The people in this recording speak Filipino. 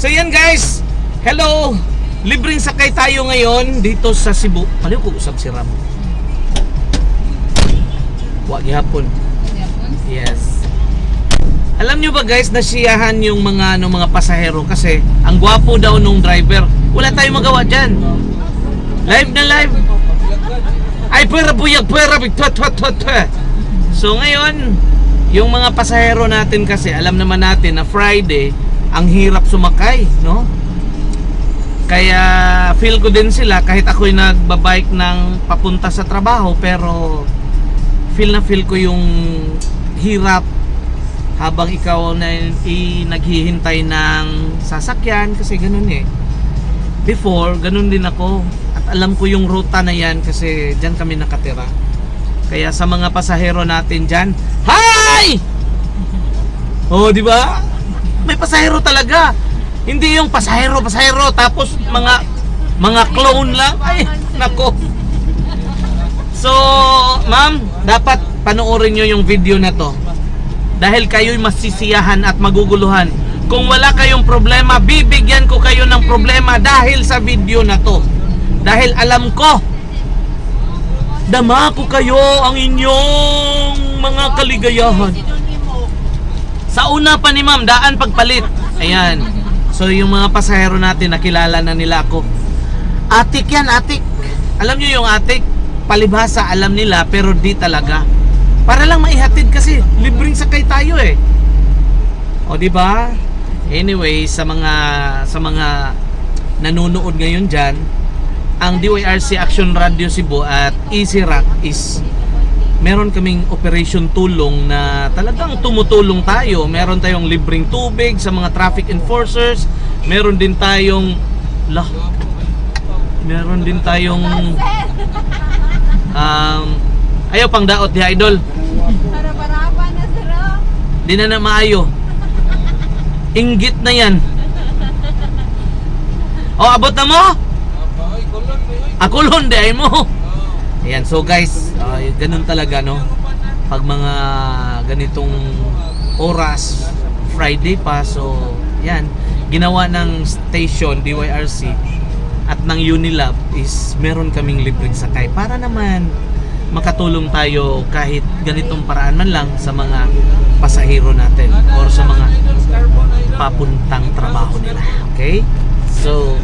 So yan guys, hello. Libreng sakay tayo ngayon dito sa Cebu. Paano ko usap si Ram? Wag hapon. Yes. Alam nyo ba guys, nasiyahan yung mga pasahero kasi ang gwapo daw nung driver. Wala tayong magawa dyan. Live na live. Ay, pwera buyag, pwera. So ngayon, yung mga pasahero natin kasi, alam naman natin na Friday, ang hirap sumakay, no? Kaya feel ko din sila kahit ako'y nagbabike ng papunta sa trabaho, pero feel ko yung hirap habang ikaw na naghihintay ng sasakyan kasi ganun eh. Before, ganun din ako at alam ko yung ruta na yan kasi dyan kami nakatira. Kaya sa mga pasahero natin dyan, hi! Oh, di ba? May pasahero talaga. Hindi yung pasahero tapos mga clone lang. Ay, nako. So, ma'am, dapat panoorin nyo yung video na to. Dahil kayo'y masisiyahan at maguguluhan. Kung wala kayong problema, bibigyan ko kayo ng problema dahil sa video na to. Dahil alam ko, dama ko kayo ang inyong mga kaligayahan. Sa una pa ni ma'am, daan pagpalit. Ayan. So yung mga pasahero natin, nakilala na nila ako. Atik yan, atik. Alam nyo yung atik? Palibhasa, alam nila, pero di talaga. Para lang maihatid kasi libreng sakay tayo eh. O di ba? Anyway, sa mga nanonood ngayon diyan, ang DYRC Action Radio Cebu at Easy Rock is meron kaming operation tulong na talagang tumutulong tayo. Meron tayong libreng tubig sa mga traffic enforcers. Meron din tayong ayaw pang daot di idol. Para-parapan na sila. Di na maayo. Inggit na yan. O, abot na mo? Akulon di ay mo. Ayan, so guys, ganun talaga no. Pag mga ganitong oras, Friday pa, so yan, ginawa ng station DYRC at ng Unilab is meron kaming libreng sakay para naman makatulong tayo kahit ganitong paraan man lang sa mga pasahero natin or sa mga papuntang trabaho nila. Okay? So